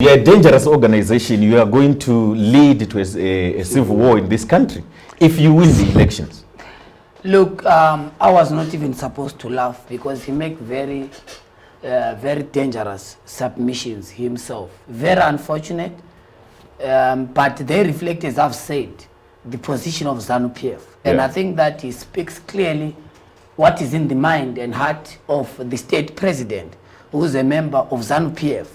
You're a dangerous organization. You are going to lead to a civil war in this country if you win the elections. Look, I was not even supposed to laugh because he make very dangerous submissions himself. Very unfortunate, but they reflect, as I've said, the position of ZANU-PF. And I think that he speaks clearly what is in the mind and heart of the state president, who is a member of ZANU-PF.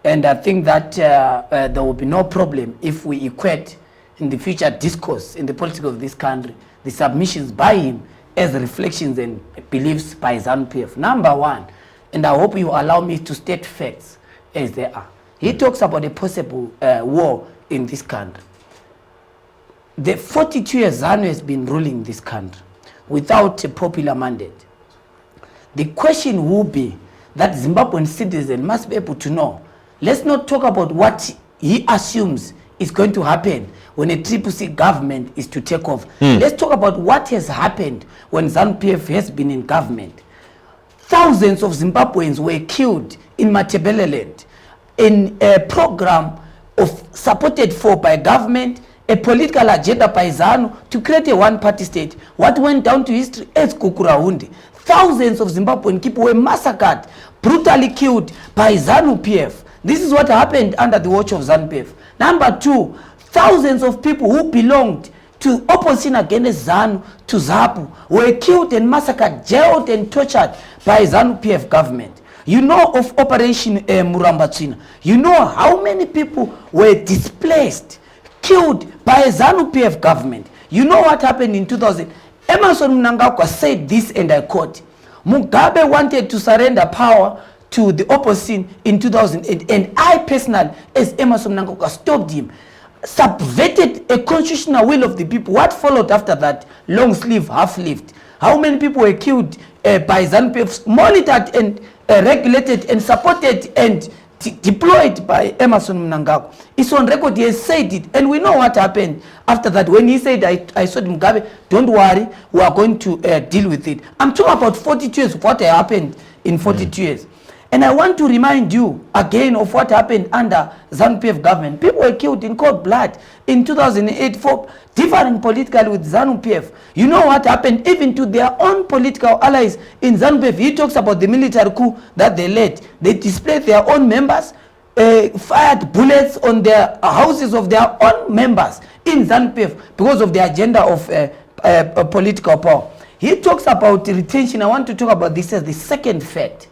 And I think that there will be no problem if we equate in the future discourse in the politics of this country the submissions by him as reflections and beliefs by ZANU-PF. Number one, and I hope you allow me to state facts as they are. He talks about a possible war in this country. The 42 years ZANU has been ruling this country without a popular mandate. The question will be that Zimbabwean citizens must be able to know. Let's not talk about what he assumes is going to happen when a CCC government is to take off. Let's talk about what has happened when ZANU-PF has been in government. Thousands of Zimbabweans were killed in Matebeleland in a program supported by government, a political agenda by ZANU to create a one-party state. What went down to history as Kukurahundi. Thousands of Zimbabwean people were massacred, brutally killed by ZANU-PF. This is what happened under the watch of ZANU-PF. Number two, thousands of people who belonged to opposition against ZANU, to ZAPU, were killed and massacred, jailed and tortured by ZANU-PF government. You know of Operation Murambatsina. You know how many people were displaced, killed by ZANU-PF government. You know what happened in 2000. Emerson Mnangagwa said this, and I quote, Mugabe wanted to surrender power to the opposition in 2008, and I personally, as Emerson Mnangagwa, stopped him, subverted a constitutional will of the people. What followed after that? Long sleeve, half lived. How many people were killed by ZANU-PF, monitored and regulated and supported and deployed by Emerson Mnangagwa? It's on record, he has said it, and we know what happened after that when he said, I saw Mugabe, don't worry, we are going to deal with it. I'm talking about 42 years of what happened in 42 years. And I want to remind you again of what happened under ZANU-PF government. People were killed in cold blood in 2008 for differing politically with ZANU-PF. You know what happened even to their own political allies in ZANU-PF. He talks about the military coup that they led. They displaced their own members, fired bullets on their houses of their own members in ZANU-PF because of the agenda of political power. He talks about retention. I want to talk about this as the second fact.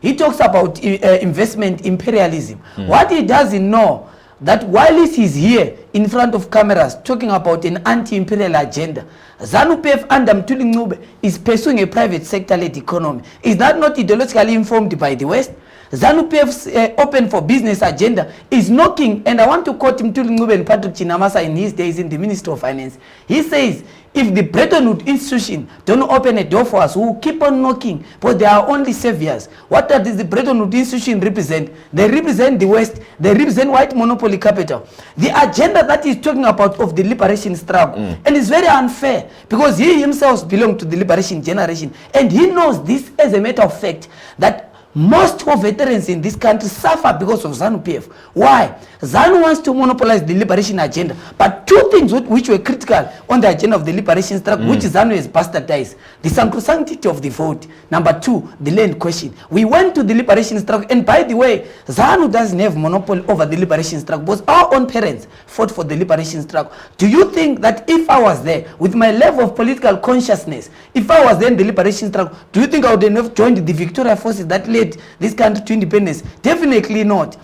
He talks about investment imperialism. What he doesn't know, that while he's here in front of cameras talking about an anti-imperial agenda, ZANU-PF under Mthuli Ncube is pursuing a private sector-led economy. Is that not ideologically informed by the West? ZANU-PF's open for business agenda is knocking, and I want to quote Mthuli Ncube and Patrick Chinamasa in his days in the Ministry of Finance. He says, if the Bretton Woods institution don't open a door for us, we will keep on knocking, but they are only saviors. What does the Bretton Woods institution represent? They represent the West. They represent white monopoly capital. The agenda that he's talking about of the liberation struggle, and it's very unfair because he himself belongs to the liberation generation, and he knows this as a matter of fact, that most of veterans in this country suffer because of ZANU-PF. Why? ZANU wants to monopolize the liberation agenda. But two things which were critical on the agenda of the liberation struggle, which ZANU has bastardized: the sacrosanctity of the vote. Number two, the land question. We went to the liberation struggle, and by the way, ZANU doesn't have monopoly over the liberation struggle because our own parents fought for the liberation struggle. Do you think that if I was there with my level of political consciousness, if I was there in the liberation struggle, do you think I would have joined the Victoria forces that led this country to independence? Definitely not.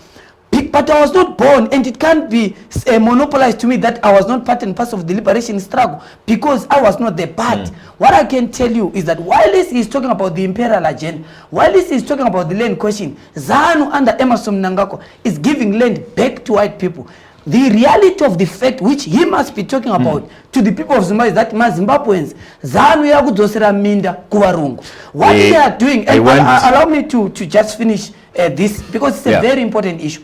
But I was not born, and it can't be monopolized to me that I was not part and parcel of the liberation struggle because I was not there. But what I can tell you is that while this is talking about the imperial agenda, while this is talking about the land question, ZANU under Emerson Mnangagwa is giving land back to white people. The reality of the fact which he must be talking about to the people of Zimbabwe is that Zimbabweans, ZANU yakudzosera minda kuvarungu. What they are doing, and allow me to just finish this because it's a very important issue.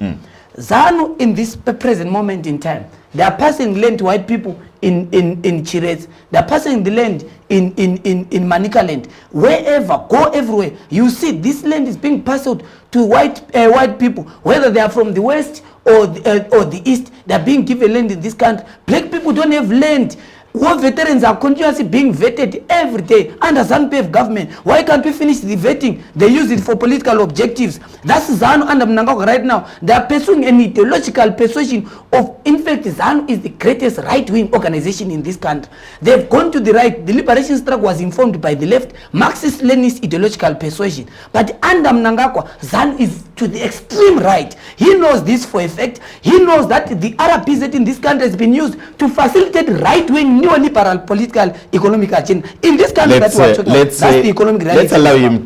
ZANU in this present moment in time, they are passing land to white people in Chirets, they're passing the land in Manika land. Wherever, go everywhere, you see this land is being passed out to white people, whether they are from the west or the east. They're being given land in this country. Black people don't have land. War veterans are continuously being vetted every day under ZANU-PF government. Why can't we finish the vetting? They use it for political objectives. That's ZANU under Mnangagwa right now. They are pursuing an ideological persuasion of, in fact, ZANU is the greatest right-wing organization in this country. They've gone to the right. The liberation struggle was informed by the left, Marxist-Leninist ideological persuasion. But under Mnangagwa, ZANU is to the extreme right. He knows this for a fact. He knows that the RPZ in this country has been used to facilitate right-wing neoliberal political economic agenda. In this country, that's what we're talking about. That's the economic reality. Let's allow him to